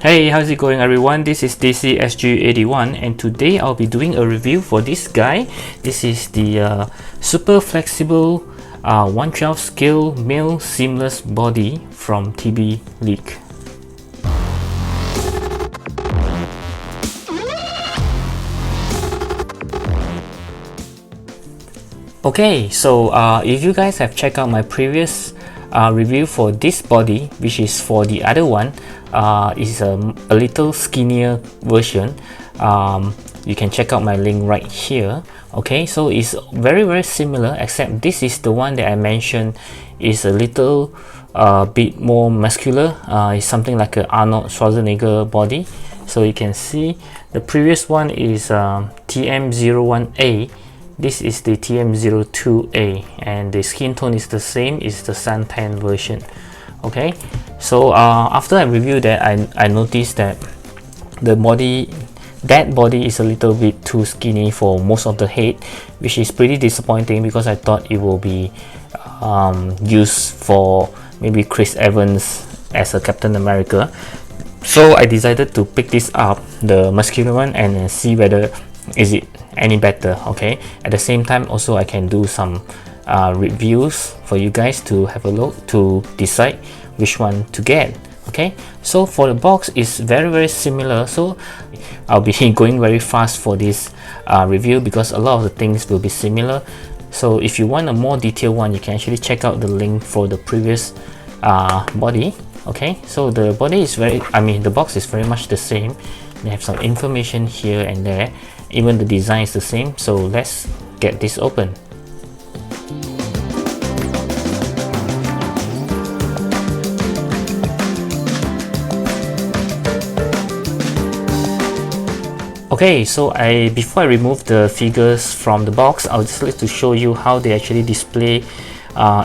Hey, how's it going everyone? This is DCSG81 and today I'll be doing a review for this guy. This is the super flexible 1/12 scale male seamless body from TB League. Okay, so if you guys have checked out my previous review for this body, which is for the other one, is a little skinnier version. You can check out my link right here. Okay, so it's very similar, except this is the one that I mentioned is a little bit more muscular. It's something like an Arnold Schwarzenegger body. So you can see the previous one is TM01A. This is the TM02A, and the skin tone is the same, is the suntan version. Okay, so after I reviewed that, I noticed that the body is a little bit too skinny for most of the head, which is pretty disappointing because I thought it will be used for maybe Chris Evans as a Captain America. So I decided to pick this up, the muscular one, and see whether is it any better. Okay, at the same time also I can do some reviews for you guys to have a look to decide which one to get. Okay, so for the box is very similar, so I'll be going very fast for this review because a lot of the things will be similar. So if you want a more detailed one, you can actually check out the link for the previous body. Okay, so the body is the box is very much the same. They have some information here and there, even the design is the same. So let's get this open. Okay, so before I remove the figures from the box, I'll just like to show you how they actually display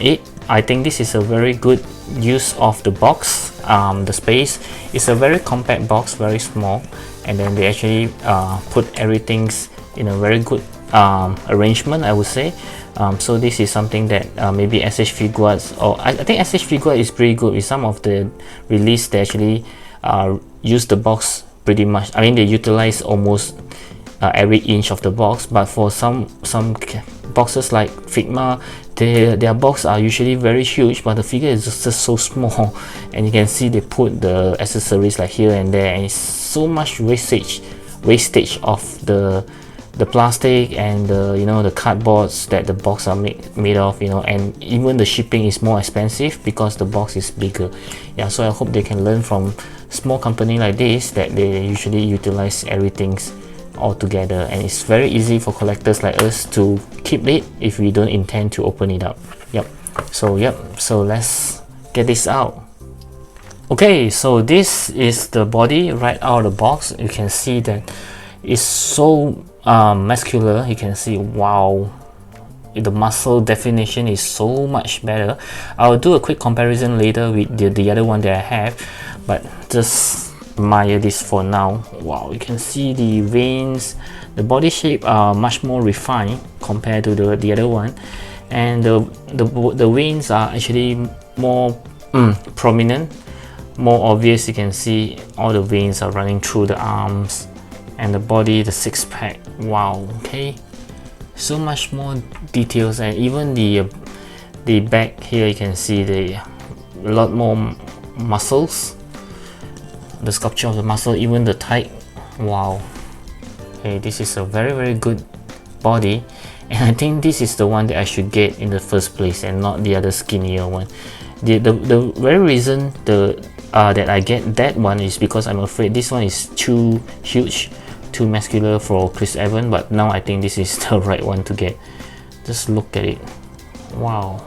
it. I think this is a very good use of the box. The space is a very compact box, very small, and then they actually put everything in a very good arrangement, I would say. So this is something that maybe s.h.figuarts, or I think s.h.figuarts is pretty good with some of the release. They actually use the box pretty much. I mean, they utilize almost every inch of the box, but for some boxes like Figma, their box are usually very huge, but the figure is just so small, and you can see they put the accessories like here and there, and it's so much wastage of the plastic and the cardboards that the box are made of, and even the shipping is more expensive because the box is bigger. Yeah, so I hope they can learn from small company like this, that they usually utilize everything all together, and it's very easy for collectors like us to keep it if we don't intend to open it up. So let's get this out. Okay, so this is the body right out of the box. You can see that it's so muscular. You can see, wow, the muscle definition is so much better. I'll do a quick comparison later with the other one that I have, but just admire this for now. Wow, you can see the veins, the body shape are much more refined compared to the other one, and the veins are actually more prominent, more obvious. You can see all the veins are running through the arms and the body, the six-pack. Wow, okay, so much more details, and even the back here, you can see a lot more muscles, the sculpture of the muscle, even the type. Wow, okay, this is a very good body, and I think this is the one that I should get in the first place and not the other skinnier one. The very reason that I get that one is because I'm afraid this one is too huge, too muscular for Chris Evans, but now I think this is the right one to get. Just look at it. Wow,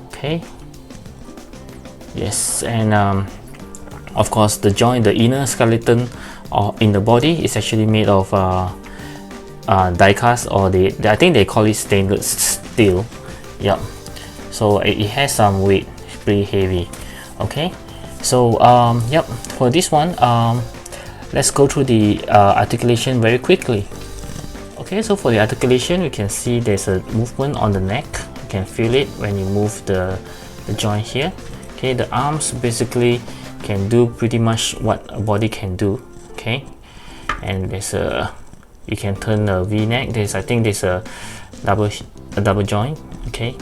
okay, yes, and of course the joint, the inner skeleton in the body is actually made of die cast, or I think they call it stainless steel. Yeah, so it has some weight, it's pretty heavy. Okay, so for this one, let's go through the articulation very quickly. Okay, so for the articulation, you can see there's a movement on the neck. You can feel it when you move the joint here. Okay, the arms basically can do pretty much what a body can do. Okay, and there's a, you can turn a V-neck. I think there's a double joint. Okay,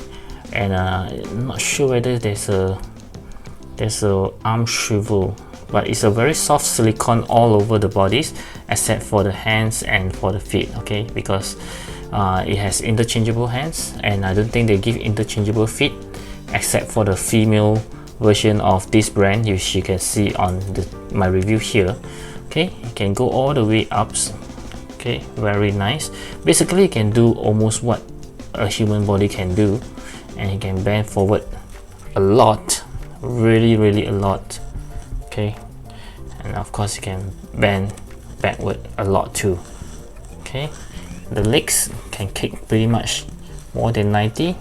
and I'm not sure whether there's a arm swivel, but it's a very soft silicone all over the bodies except for the hands and for the feet. Okay, because it has interchangeable hands, and I don't think they give interchangeable feet except for the female version of this brand, which you can see on my review here. Okay, you can go all the way up. Okay, very nice. Basically, you can do almost what a human body can do, and you can bend forward a lot, really a lot. Okay, and of course you can bend backward a lot too. Okay, the legs can kick pretty much more than 90.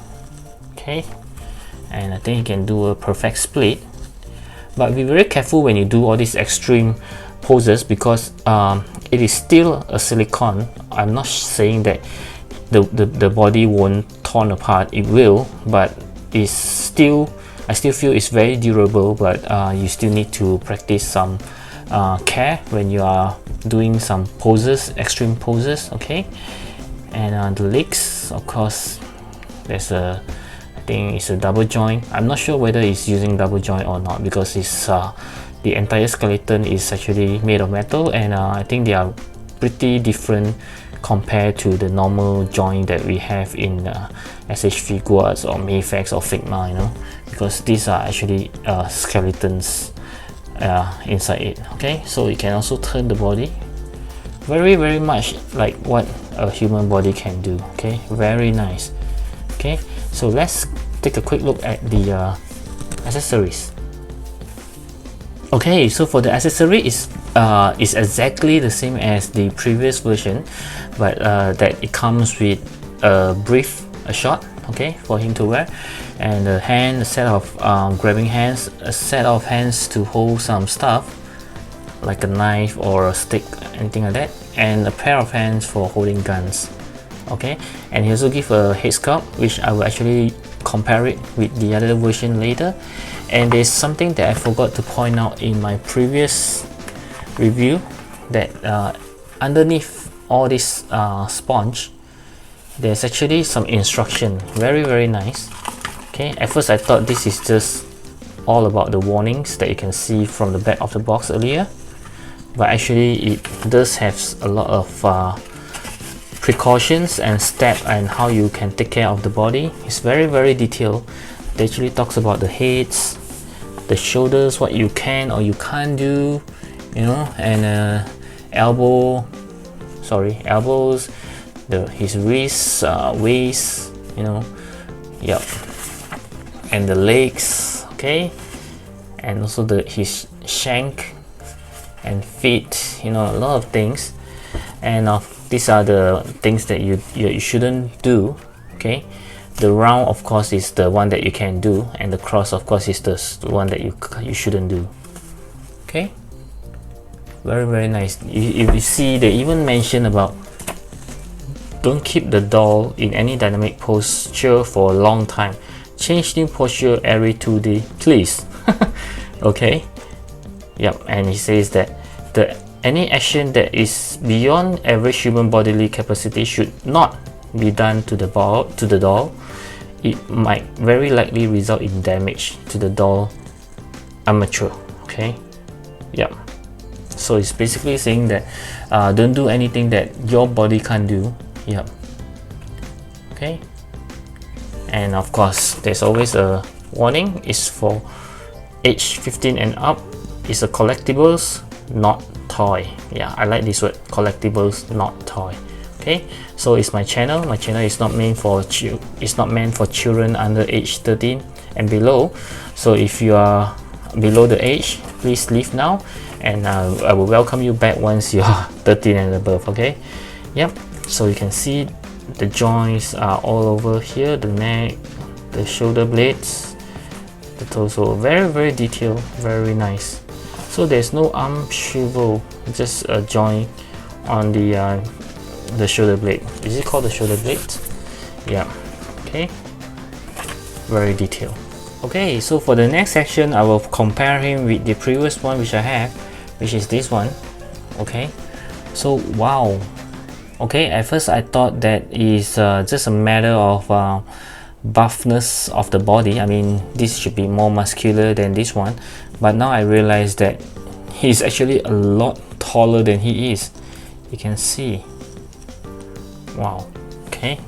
Okay, and I think you can do a perfect split, but be very careful when you do all these extreme poses, because it is still a silicone. I'm not saying that the body won't torn apart, it will, but it's still, I still feel it's very durable, but you still need to practice some care when you are doing some poses, extreme poses. Okay, and the legs, of course, there's a, I think it's a double joint. I'm not sure whether it's using double joint or not, because it's the entire skeleton is actually made of metal, and I think they are pretty different compared to the normal joint that we have in s.h.figuarts or Mayfax or Figma, you know, because these are actually skeletons inside it. Okay, so you can also turn the body very much like what a human body can do. Okay, very nice. Okay, so let's take a quick look at the accessories. Okay, so for the accessory is exactly the same as the previous version, but that it comes with a brief, a short, okay, for him to wear, and a hand, a set of grabbing hands, a set of hands to hold some stuff like a knife or a stick, anything like that, and a pair of hands for holding guns. Okay, and he also give a head sculpt, which I will actually compare it with the other version later. And there's something that I forgot to point out in my previous review, that underneath all this sponge, there's actually some instruction. Very nice. Okay, at first I thought this is just all about the warnings that you can see from the back of the box earlier, but actually it does have a lot of precautions and steps and how you can take care of the body. It's very detailed. It actually talks about the heads, the shoulders, what you can or you can't do, you know, and elbows, his wrists, waist, you know, yep, and the legs. Okay, and also his shank and feet, you know, a lot of things. And these are the things that you shouldn't do. Okay, the round, of course, is the one that you can do, and the cross, of course, is the one that you shouldn't do. Okay, very nice. You see, they even mention about don't keep the doll in any dynamic posture for a long time. Change new posture every 2 days, please. Okay, yep. And he says that any action that is beyond average human bodily capacity should not be done to the doll. It might very likely result in damage to the doll armature. Okay, yep. So it's basically saying that don't do anything that your body can't do. Yep. Okay, and of course there's always a warning. It's for age 15 and up. It's a collectibles, not toy. Yeah, I like this word, collectibles, not toy. Okay, so it's my channel. My channel is not meant for children under age 13 and below. So if you are below the age, please leave now, and I will welcome you back once you are 13 and above. Okay, yep. So you can see the joints are all over here, the neck, the shoulder blades, the torso. Very detailed, very nice. So there's no arm swivel, just a joint on the shoulder blade. Is it called the shoulder blade? Yeah. Okay, very detailed. Okay, so for the next section, I will compare him with the previous one which I have, which is this one. Okay, so wow. Okay, at first I thought that is just a matter of buffness of the body. I mean, this should be more muscular than this one, but now I realize that he's actually a lot taller than he is. You can see. Wow. Okay,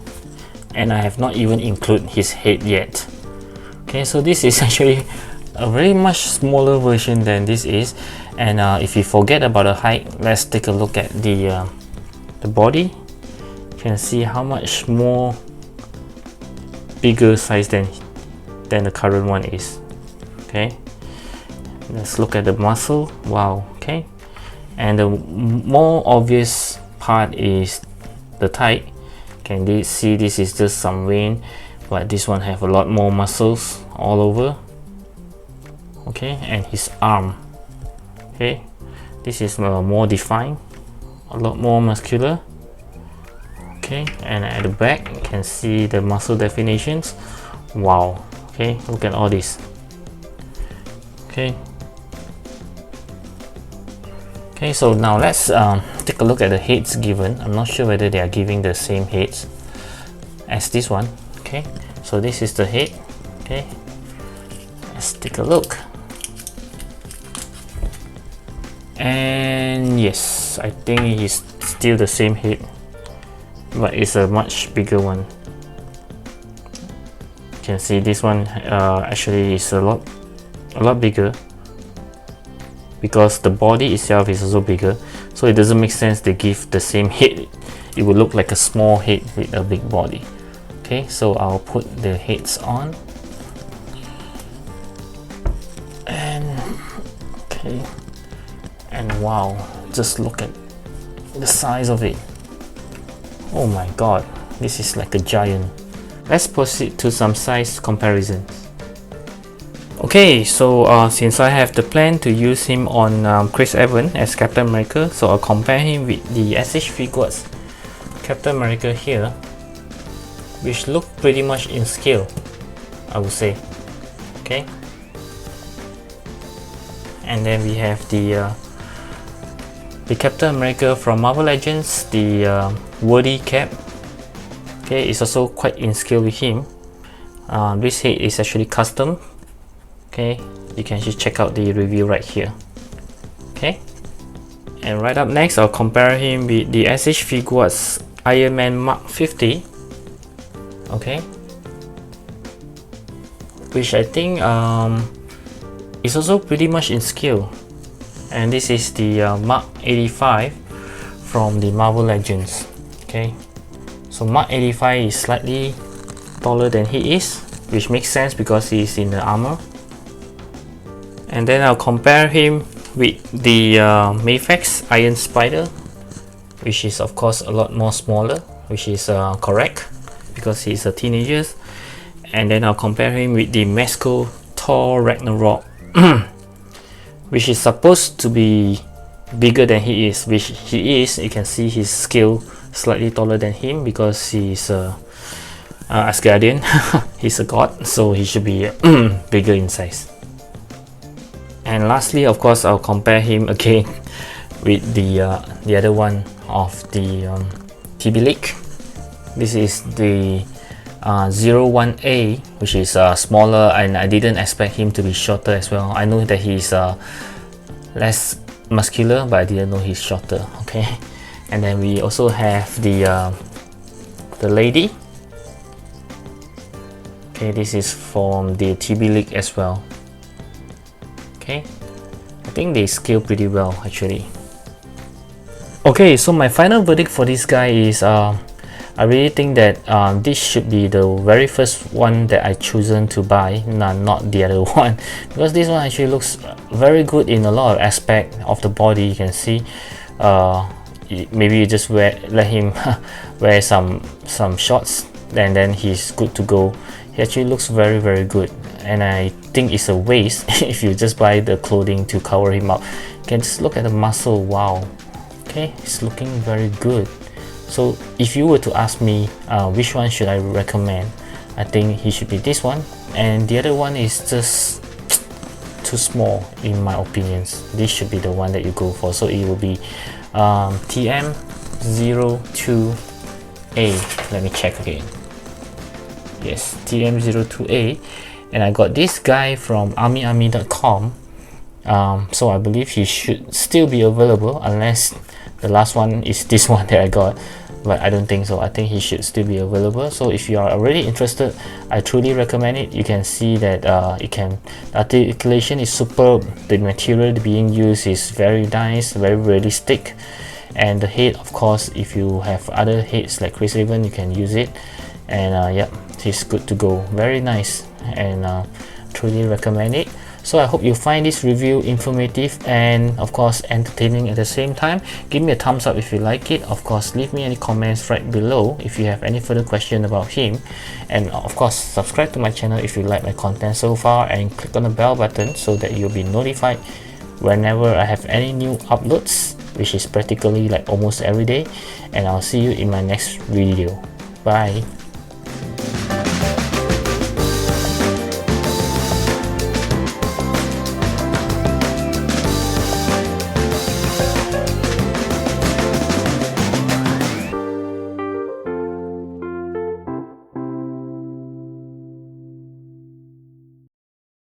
and I have not even included his head yet. Okay, so this is actually a very much smaller version than this is. And if you forget about the height, let's take a look at the body. You can see how much more bigger size than the current one is. Okay, let's look at the muscle. Wow. Okay, and the more obvious part is the thigh. Can you see this is just some vein, but this one have a lot more muscles all over. Okay, and his arm. Okay, this is more defined, a lot more muscular. Okay, and at the back you can see the muscle definitions. Wow. Okay, look at all this. Okay, okay, so now let's take a look at the heads given. I'm not sure whether they are giving the same heads as this one. Okay, so this is the head. Okay, let's take a look. And yes, I think it's still the same head, but it's a much bigger one. You can see this one actually is a lot bigger, because the body itself is also bigger, so it doesn't make sense to give the same head. It would look like a small head with a big body. Okay, so I'll put the heads on, and okay, and wow, just look at the size of it. Oh my god, this is like a giant. Let's proceed to some size comparisons. Okay, so since I have the plan to use him on Chris Evans as Captain America, so I'll compare him with the s.h.figuarts Captain America here, which look pretty much in scale, I would say. Okay, and then we have the Captain America from Marvel Legends, the wordy cap. Okay, it's also quite in scale with him. This head is actually custom. Okay, you can just check out the review right here. Okay, and right up next, I'll compare him with the s.h.figuarts Iron Man Mark 50. Okay, which I think is also pretty much in scale. And this is the Mark 85 from the Marvel Legends. Okay, so Mark 85 is slightly taller than he is, which makes sense because he is in the armor. And then I'll compare him with the Mayfex Iron Spider, which is of course a lot more smaller, which is correct because he's a teenager. And then I'll compare him with the Mezco Thor Ragnarok, which is supposed to be bigger than he is, which he is. You can see his scale slightly taller than him because he's Asgardian. He's a god, so he should be bigger in size. And lastly, of course, I'll compare him again with the other one of the TB League. This is the 01A, which is smaller, and I didn't expect him to be shorter as well. I know that he's less muscular, but I didn't know he's shorter. Okay, and then we also have the lady. Okay, this is from the TB League as well. Okay, I think they scale pretty well actually. Okay, so my final verdict for this guy is I really think that this should be the very first one that I chosen to buy, not the other one, because this one actually looks very good in a lot of aspect of the body. You can see maybe you just let him wear some shorts and then he's good to go. He actually looks very good, and I think it's a waste if you just buy the clothing to cover him up. You can just look at the muscle. Wow. Okay, it's looking very good. So if you were to ask me which one should I recommend, I think he should be this one, and the other one is just too small in my opinions. This should be the one that you go for. So it will be TM02A. Let me check again. Yes, TM02A, and I got this guy from army.com. So I believe he should still be available, unless the last one is this one that I got, but I don't think so. I think he should still be available. So if you are already interested, I truly recommend it. You can see that the articulation is superb. The material being used is very nice, very realistic, and the head, of course, if you have other heads like Chris Raven, you can use it. And yeah, it's good to go. Very nice, and truly recommend it. So I hope you find this review informative and of course entertaining at the same time. Give me a thumbs up if you like it. Of course, leave me any comments right below if you have any further question about him, and of course subscribe to my channel if you like my content so far, and click on the bell button so that you'll be notified whenever I have any new uploads, which is practically like almost every day. And I'll see you in my next video. Bye.